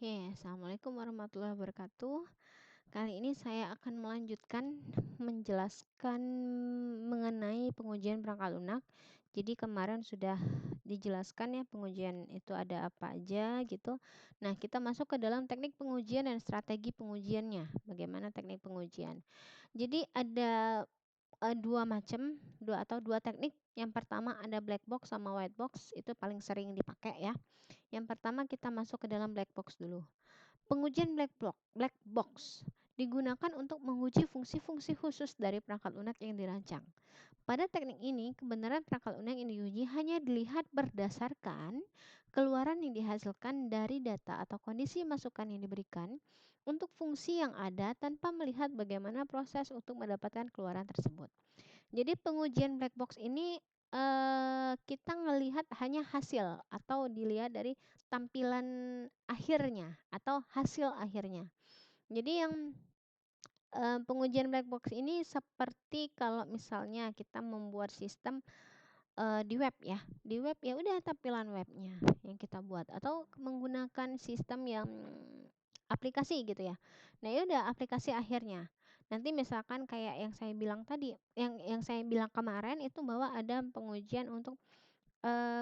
Oke, assalamualaikum warahmatullahi wabarakatuh. Kali ini saya akan melanjutkan menjelaskan mengenai pengujian perangkat lunak. Jadi kemarin sudah dijelaskan ya pengujian itu ada apa aja gitu. Nah, kita masuk ke dalam teknik pengujian dan strategi pengujiannya. Bagaimana teknik pengujian? Jadi ada dua macam, dua teknik. Yang pertama ada black box sama white box, itu paling sering dipakai ya. Yang pertama kita masuk ke dalam black box dulu. Pengujian black box digunakan untuk menguji fungsi-fungsi khusus dari perangkat lunak yang dirancang. Pada teknik ini, kebenaran perangkat lunak yang diuji hanya dilihat berdasarkan keluaran yang dihasilkan dari data atau kondisi masukan yang diberikan untuk fungsi yang ada tanpa melihat bagaimana proses untuk mendapatkan keluaran tersebut. Jadi pengujian black box ini kita ngelihat hanya hasil atau dilihat dari tampilan akhirnya atau hasil akhirnya. Jadi yang pengujian black box ini seperti kalau misalnya kita membuat sistem di web ya. Di web ya udah tampilan webnya yang kita buat atau menggunakan sistem yang aplikasi gitu ya. Nah, ya udah aplikasi akhirnya. Nanti misalkan kayak yang saya bilang tadi, yang saya bilang kemarin itu bahwa ada pengujian untuk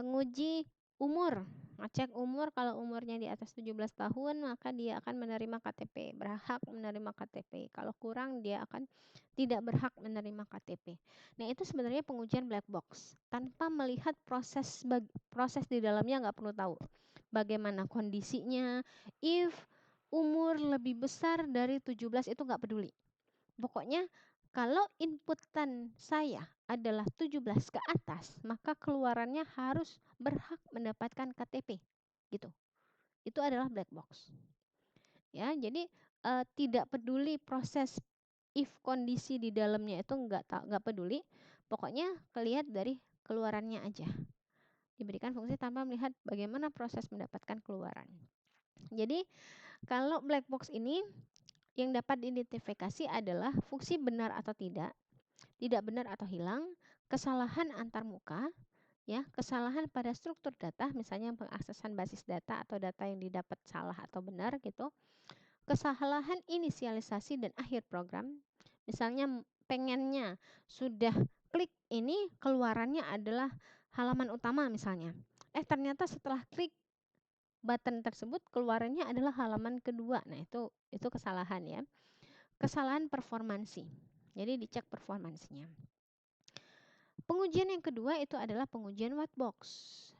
nguji umur, ngecek umur, kalau umurnya di atas 17 tahun maka dia akan menerima KTP, berhak menerima KTP. Kalau kurang dia akan tidak berhak menerima KTP. Nah, itu sebenarnya pengujian black box. Tanpa melihat proses di dalamnya nggak perlu tahu. Bagaimana kondisinya, if umur lebih besar dari 17 itu nggak peduli. Pokoknya kalau inputan saya adalah 17 ke atas, maka keluarannya harus berhak mendapatkan KTP. Gitu. Itu adalah black box. Ya, jadi tidak peduli proses if kondisi di dalamnya itu nggak peduli. Pokoknya kelihatan dari keluarannya aja. Diberikan fungsi tanpa melihat bagaimana proses mendapatkan keluaran. Jadi kalau black box ini yang dapat diidentifikasi adalah fungsi benar atau tidak benar atau hilang, kesalahan antar muka, ya, kesalahan pada struktur data, misalnya pengaksesan basis data atau data yang didapat salah atau benar gitu, kesalahan inisialisasi dan akhir program, misalnya pengennya sudah klik ini keluarannya adalah halaman utama misalnya, ternyata setelah klik button tersebut keluarannya adalah halaman kedua. Nah, itu kesalahan ya. Kesalahan performansi. Jadi dicek performansinya. Pengujian yang kedua itu adalah pengujian white box.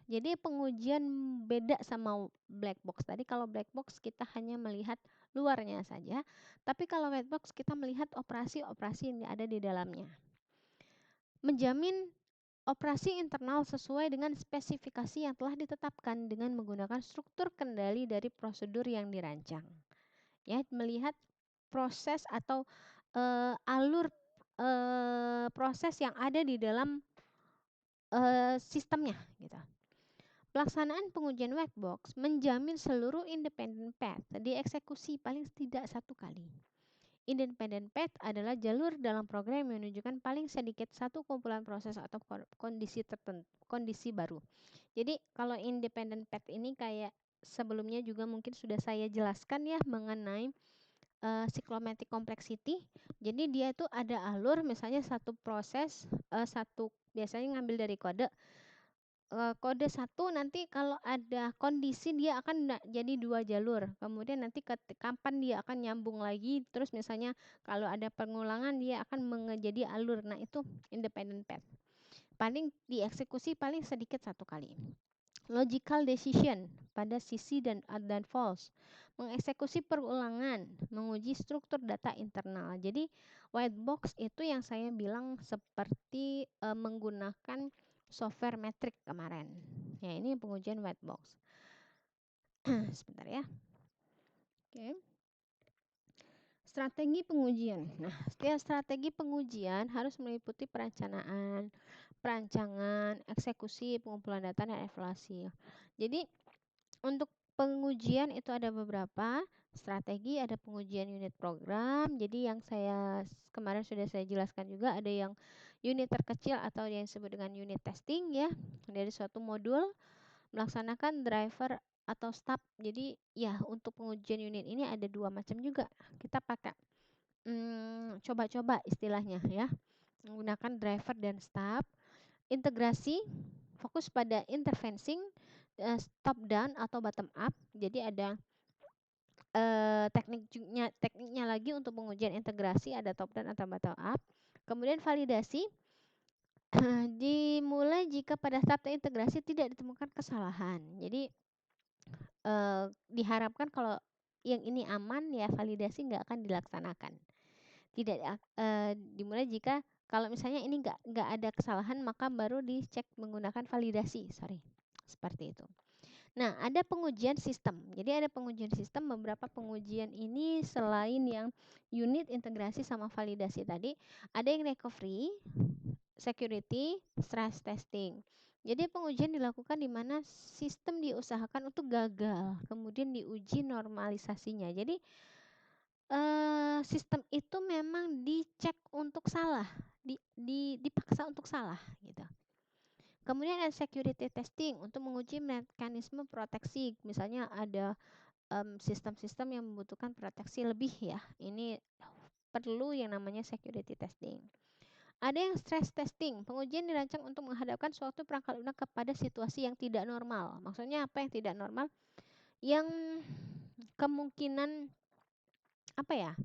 Jadi pengujian beda sama black box. Tadi kalau black box kita hanya melihat luarnya saja, tapi kalau white box kita melihat operasi-operasi yang ada di dalamnya. Menjamin operasi internal sesuai dengan spesifikasi yang telah ditetapkan dengan menggunakan struktur kendali dari prosedur yang dirancang. Ya, melihat proses atau alur proses yang ada di dalam sistemnya gitu. Pelaksanaan pengujian white box menjamin seluruh independent path dieksekusi paling tidak satu kali. Independent path adalah jalur dalam program yang menunjukkan paling sedikit satu kumpulan proses atau kondisi tertentu, kondisi baru. Jadi kalau independent path ini kayak sebelumnya juga mungkin sudah saya jelaskan ya mengenai cyclomatic complexity. Jadi dia itu ada alur, misalnya satu proses, biasanya ngambil dari kode. Kode 1 nanti kalau ada kondisi dia akan jadi 2 jalur. Kemudian nanti kapan dia akan nyambung lagi, terus misalnya kalau ada pengulangan dia akan menjadi alur. Nah, itu independent path. Paling dieksekusi paling sedikit satu kali. Logical decision pada sisi dan false. Mengeksekusi perulangan, menguji struktur data internal. Jadi white box itu yang saya bilang seperti menggunakan software metrik kemarin. Ya, ini pengujian white box. Sebentar ya. Oke. Strategi pengujian. Nah, setiap strategi pengujian harus meliputi perencanaan, perancangan, eksekusi, pengumpulan data, dan evaluasi. Jadi, untuk pengujian itu ada beberapa strategi, ada pengujian unit program. Jadi yang kemarin sudah saya jelaskan juga, ada yang unit terkecil atau yang disebut dengan unit testing ya, dari suatu modul melaksanakan driver atau stub. Jadi ya untuk pengujian unit ini ada 2 macam juga. Kita pakai, coba-coba istilahnya ya, menggunakan driver dan stub. Integrasi, fokus pada interfacing, top down atau bottom up. Jadi ada, tekniknya lagi untuk pengujian integrasi, ada top down atau bottom up. Kemudian validasi, dimulai jika pada tahap integrasi tidak ditemukan kesalahan. Jadi, diharapkan kalau yang ini aman, ya validasi nggak akan dilaksanakan. Tidak, dimulai jika kalau misalnya ini nggak ada kesalahan, maka baru dicek menggunakan validasi, seperti itu. Nah, ada pengujian sistem. Jadi ada pengujian sistem, beberapa pengujian ini selain yang unit, integrasi, sama validasi tadi, ada yang recovery, security, stress testing. Jadi pengujian dilakukan di mana sistem diusahakan untuk gagal, kemudian diuji normalisasinya. Jadi, sistem itu memang dicek untuk salah, dipaksa untuk salah gitu. Kemudian ada security testing untuk menguji mekanisme proteksi. Misalnya ada, sistem-sistem yang membutuhkan proteksi lebih ya. Ini perlu yang namanya security testing. Ada yang stress testing. Pengujian dirancang untuk menghadapkan suatu perangkat lunak kepada situasi yang tidak normal. Maksudnya apa yang tidak normal? Yang kemungkinan apa ya?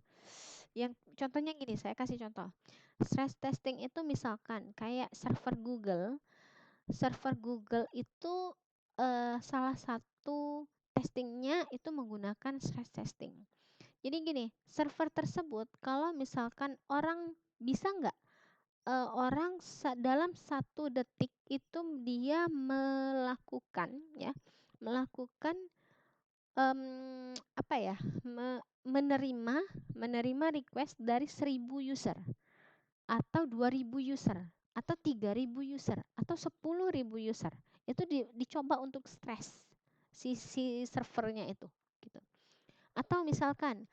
Yang contohnya gini, saya kasih contoh. Stress testing itu misalkan kayak server Google. Server Google itu, salah satu testingnya itu menggunakan stress testing. Jadi gini, server tersebut kalau misalkan orang bisa nggak, orang dalam 1 detik itu dia melakukan, apa ya, menerima request dari 1.000 user, atau 2.000 user, atau 3.000 user, atau 10.000 user. Itu dicoba untuk stres si servernya itu, gitu. Atau misalkan,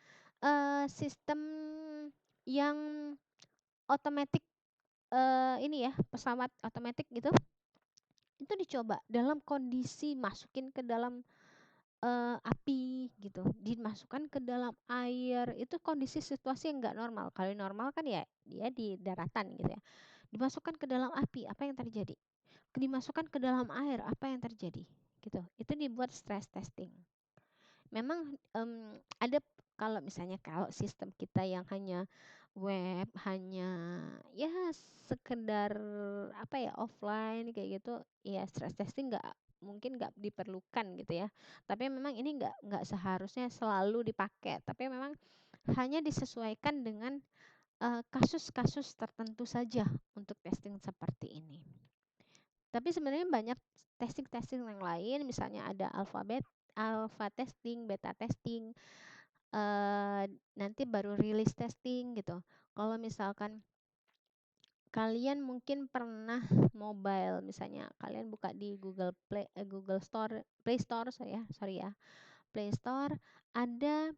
sistem yang otomatis, ini ya, pesawat otomatis gitu, itu dicoba dalam kondisi masukin ke dalam, api gitu, dimasukkan ke dalam air, itu kondisi situasi yang nggak normal. Kalau normal kan ya dia di daratan gitu ya. Dimasukkan ke dalam api, apa yang terjadi? Dimasukkan ke dalam air, apa yang terjadi? Gitu. Itu dibuat stress testing. Memang, ada kalau misalnya kalau sistem kita yang hanya web, hanya ya sekedar apa ya, offline kayak gitu, ya stress testing mungkin nggak diperlukan gitu ya. Tapi memang ini nggak seharusnya selalu dipakai, tapi memang hanya disesuaikan dengan, kasus-kasus tertentu saja untuk testing seperti ini. Tapi sebenarnya banyak testing-testing yang lain, misalnya ada alpha testing, beta testing, nanti baru release testing gitu. Kalau misalkan kalian mungkin pernah mobile, misalnya kalian buka di Google Store, Play Store, sorry ya, Play Store, ada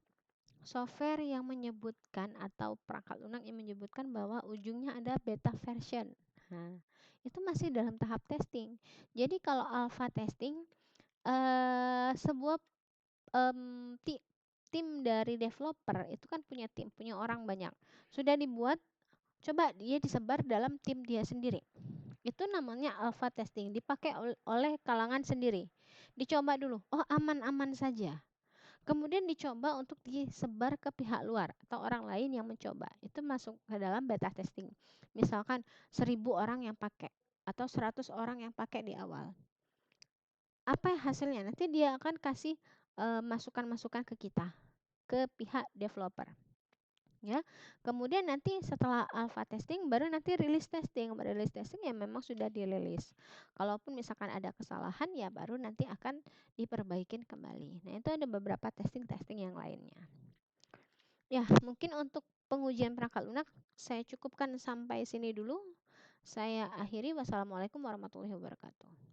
software yang menyebutkan atau perangkat lunak yang menyebutkan bahwa ujungnya ada beta version. Nah, itu masih dalam tahap testing. Jadi kalau alpha testing, sebuah, tim dari developer itu kan punya tim, punya orang banyak. Sudah dibuat, coba dia disebar dalam tim dia sendiri. Itu namanya alpha testing, dipakai oleh kalangan sendiri. Dicoba dulu, oh aman-aman saja. Kemudian dicoba untuk disebar ke pihak luar atau orang lain yang mencoba. Itu masuk ke dalam beta testing. Misalkan 1.000 orang yang pakai atau 100 orang yang pakai di awal. Apa hasilnya? Nanti dia akan kasih, masukan-masukan ke kita, ke pihak developer. Ya. Kemudian nanti setelah alpha testing baru nanti release testing. Release testing ya memang sudah dirilis. Kalaupun misalkan ada kesalahan ya baru nanti akan diperbaikin kembali. Nah, itu ada beberapa testing-testing yang lainnya. Ya, mungkin untuk pengujian perangkat lunak saya cukupkan sampai sini dulu. Saya akhiri. Wassalamualaikum warahmatullahi wabarakatuh.